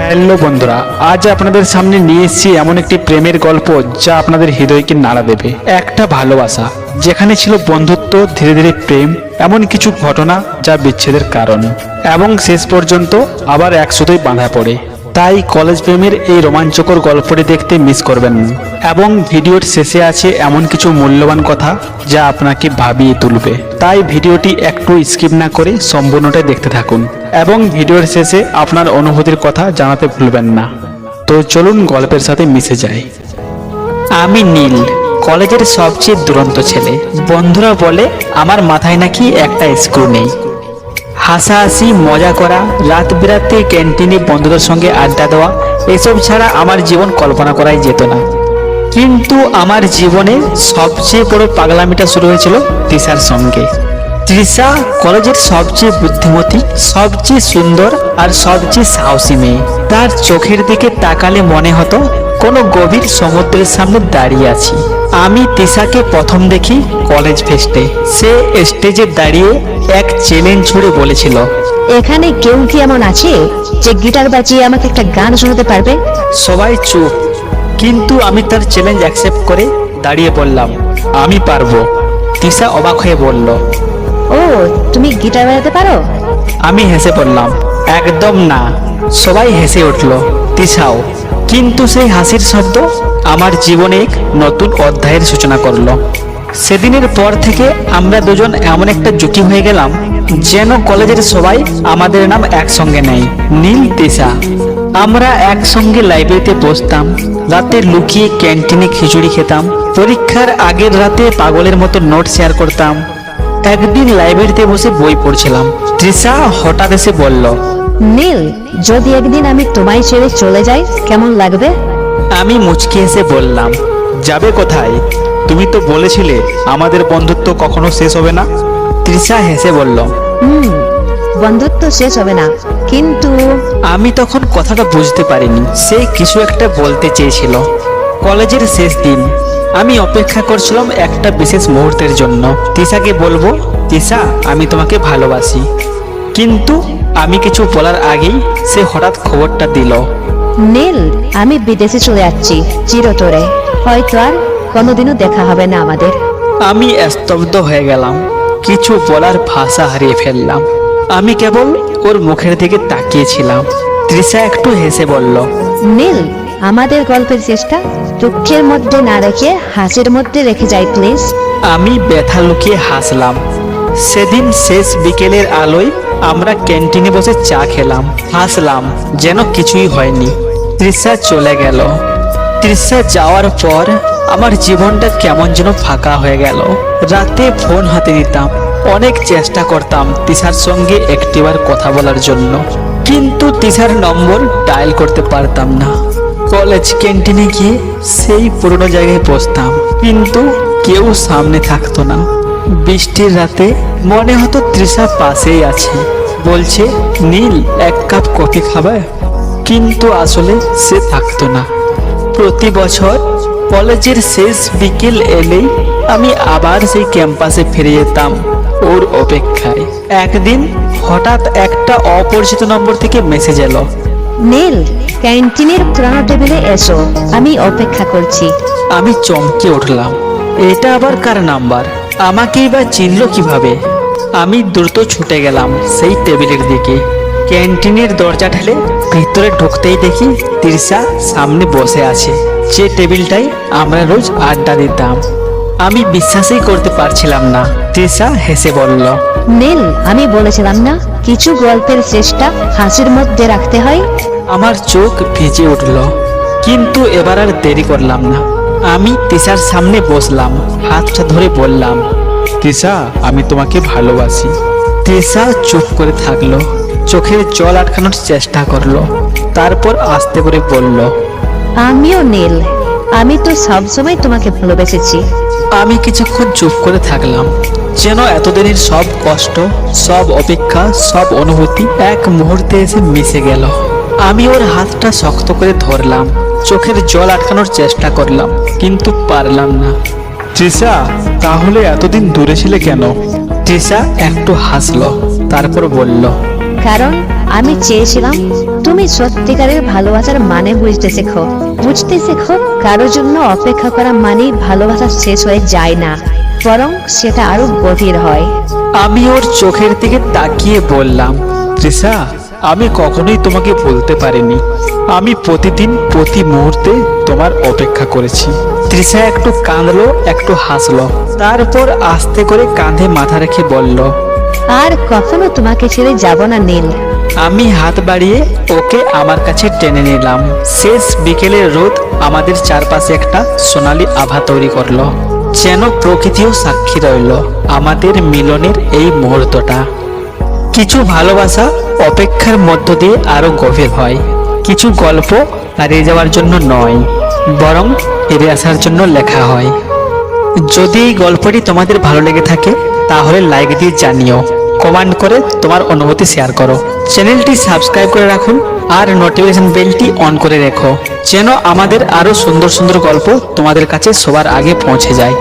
Hello বন্ধুরা, আজ আপনাদের সামনে নিয়ে এসেছি এমন একটি প্রেমের গল্প যা আপনাদের হৃদয়কে নাড়া দেবে। একটা ভালোবাসা যেখানে ছিল বন্ধুত্ব, ধীরে ধীরে প্রেম, এমন কিছু ঘটনা যা বিচ্ছেদের কারণ, এবং শেষ পর্যন্ত আবার একসাথেই বাঁধা পড়ে। তাই কলেজ প্রেমের এই রোমাঞ্চকর গল্পটি দেখতে মিস করবেন না। এবং ভিডিওর শেষে আছে এমন কিছু মূল্যবান কথা যা আপনাকে ভাবিয়ে তুলবে। তাই ভিডিওটি একটু স্কিপ না করে সম্পূর্ণটাই দেখতে থাকুন এবং ভিডিওর শেষে আপনার অনুভূতির কথা জানাতে ভুলবেন না। তো চলুন গল্পের সাথে মিশে যাই। আমি নীল, কলেজের সবচেয়ে দুরন্ত ছেলে। বন্ধুরা বলে আমার মাথায় নাকি একটা স্ক্রু নেই। হাসাহাসি, মজা করা, রাত বিরাতে ক্যান্টিনে বন্ধুদের সঙ্গে আড্ডা দেওয়া, এসব ছাড়া আমার জীবন কল্পনা করাই যেত না। কিন্তু আমার জীবনে সবচেয়ে বড় পাগলামিটা শুরু হয়েছিল তৃষার সঙ্গে। তৃষা কলেজের সবচেয়ে বুদ্ধিমতী, সবচেয়ে সুন্দর আর সবচেয়ে সাহসী মেয়ে। তার চোখের দিকে তাকালে মনে হতো কোনো গভীর সমুদ্রের সামনে দাঁড়িয়ে আছি। আমি তৃষাকে প্রথম দেখি কলেজ ফেস্টে। সে স্টেজে দাঁড়িয়ে এক চ্যালেঞ্জ ছুড়ে বলেছিল, এখানে কেউ কি এমন আছে যে গিটার বাজিয়ে আমাকে একটা গান শোনাতে পারবে? সবাই চুপ। কিন্তু আমি তার চ্যালেঞ্জ অ্যাকসেপ্ট করে দাঁড়িয়ে বললাম, আমি পারবো। তৃষা অবাক হয়ে বলল, ও, তুমি গিটার বাজাতে পারো? আমি হেসে বললাম, একদম না। সবাই হেসে উঠল, তৃষাও। কিন্তু সেই হাসির শব্দ আমার জীবনে এক নতুন অধ্যায়ের সূচনা করলো। সেদিনের পর থেকে আমরা দুজন এমন একটা জুটি হয়ে গেলাম যেন কলেজের সবাই আমাদের নাম একসঙ্গে নেয়, নীল তৃষা। আমরা একসঙ্গে লাইব্রেরিতে বসতাম, রাতে লুকিয়ে ক্যান্টিনে খিচুড়ি খেতাম, পরীক্ষার আগের রাতে পাগলের মতো নোট শেয়ার করতাম। একদিন লাইব্রেরিতে বসে বই পড়ছিলাম, তৃষা হঠাৎ এসে বলল, নীল, যদি একদিন আমি তোমায় ছেড়ে চলে যাই কেমন লাগবে? আমি মুচকি এসে বললাম, যাবে কোথায়? তুমি তো বলেছিলে আমাদের বন্ধুত্ব কখনো শেষ হবে না। তৃষা হেসে বলল, বন্ধুত্ব শেষ হবে না, কিন্তু আমি তখন কথাটা বুঝতে পারিনি সে কিছু একটা বলতে চেয়েছিল। কলেজের শেষ দিন, আমি অপেক্ষা করছিলাম একটা বিশেষ মুহূর্তের জন্য। তৃষাকে বলবো, তৃষা আমি তোমাকে ভালোবাসি। কিন্তু আমি কিছু বলার আগেই সে হঠাৎ খবরটা দিল, নীল, আমি বিদেশে চলে যাচ্ছি চিরতরে, হয়তো আর কোনোদিনও দেখা হবে না আমাদের। আমি স্তব্ধ হয়ে গেলাম, কিছু বলার ভাষা হারিয়ে ফেললাম। আমি কেবল ওর মুখের দিকে তাকিয়েছিলাম। তৃষা একটু হেসে বলল, নীল, আমাদের গল্পের শেষটা দুঃখের মধ্যে না রেখে হাসির মধ্যে রেখে যাই প্লিজ। আমি ব্যথা লুকিয়ে হাসলাম। সেদিন শেষ বিকেলের আলোয় আমরা ক্যান্টিনে বসে চা খেলাম, হাসলাম যেন কিছুই হয়নি। তৃষা চলে গেল। তৃষা যাওয়ার পর আমার জীবনটা কেমন যেন ফাঁকা হয়ে গেল। রাতে ফোন হাতে নিতাম, অনেক চেষ্টা করতাম তৃষার সঙ্গে একটিবার কথা বলার জন্য, কিন্তু তৃষার নম্বর ডায়াল করতে পারতাম না। কলেজ ক্যান্টিনে গিয়ে সেই পুরনো জায়গায় বসতাম, কিন্তু কেউ সামনে থাকতো না। বৃষ্টির রাতে মনে হতো তৃষা পাশেই আছে, বলছে, নীল এক কাপ কফি খাবে? কিন্তু আসলে সে থাকতো না। প্রতি বছর কলেজের শেষ বিকেল এলেই আমি আবার সেই ক্যাম্পাসে ফিরে যেতাম ওর অপেক্ষায়। একদিন হঠাৎ একটা অপরিচিত নম্বর থেকে মেসেজ এলো, নীল, ক্যান্টিনের পুরানো টেবিলে এসো, আমি অপেক্ষা করছি। আমি চমকে উঠলাম, এটা আবার কার নাম্বার? আমাকেই বা চিনল কিভাবে? আমি দ্রুত ছুটে গেলাম সেই টেবিলের দিকে। ক্যান্টিনের দরজা ঠেলে ভিতরে ঢুকতেই দেখি তৃষা সামনে বসে আছে, যে টেবিলটাই আমরা রোজ আড্ডা দিতাম। আমি বিশ্বাসই করতে পারছিলাম না। তৃষা হেসে বলল, নীল, আমি বলেছিলাম না কিছু গল্পের শেষটা হাসির মধ্যে রাখতে হয়? আমার চোখ ভিজে উঠল, কিন্তু এবার আর দেরি করলাম না। আমি তৃষার সামনে বসলাম, হাতটা ধরে বললাম, তৃষা আমি তোমাকে ভালোবাসি। তৃষা চুপ করে থাকলো, চোখের জল আটকানোর চেষ্টা করলো, তারপর আস্তে করে বলল, আমিও নীল, আমি তো সবসময় তোমাকে ভালোবেসেছি। আমি কিছুক্ষণ চুপ করে থাকলাম, যেন এতদিনের সব কষ্ট, সব অপেক্ষা, সব অনুভূতি এক মুহূর্তে এসে মিশে গেল। আমি ওর হাতটা শক্ত করে ধরলাম, চোখের জল আটকানোর চেষ্টা করলাম, কিন্তু পারলাম না। তৃষা, তাহলে এতদিন দূরে ছিলে কেন? তৃষা একটু হাসলো, তারপর বলল, কারণ আমি চেয়েছিলাম তুমি সত্যিকারের ভালোবাসার মানে বুঝতে শেখো কারোর জন্য অপেক্ষা করা মানেই ভালোবাসা শেষ হয়ে যায় না, বরং সেটা আরো গভীর হয়। আমি ওর চোখের দিকে তাকিয়ে বললাম, তৃষা, আমি কখনোই তোমাকে বলতে পারিনি আমি প্রতিদিন প্রতি মুহূর্তে তোমার অপেক্ষা করেছি। তৃষা একটু কাঁদলো, একটু হাসলো, তারপর আস্তে করে কাঁধে মাথা রেখে বলল, আর কখনো তোমাকে ছেড়ে যাব না নীল। আমি হাত বাড়িয়ে ওকে আমার কাছে টেনে নিলাম। শেষ বিকেলের রোদ আমাদের চারপাশে একটা সোনালী আভা তৈরি করলো, যেন প্রকৃতিও সাক্ষী রইল আমাদের মিলনের এই মুহূর্তটা। কিছু ভালোবাসা অপেক্ষার মধ্য দিয়ে আরো গভীর হয়, কিছু গল্প হারিয়ে যাওয়ার জন্য নয়, বরং ফিরে আসার জন্য লেখা হয়। যদি এই গল্পটি তোমাদের ভালো লেগে থাকে তাহলে লাইক দিয়ে জানিও, কমেন্ট করে তোমার অনুভূতি শেয়ার করো, চ্যানেলটি সাবস্ক্রাইব করে রাখুন আর নোটিফিকেশন বেলটি অন করে রেখো, যেন আমাদের আরো সুন্দর সুন্দর গল্প তোমাদের কাছে সবার আগে পৌঁছে যায়।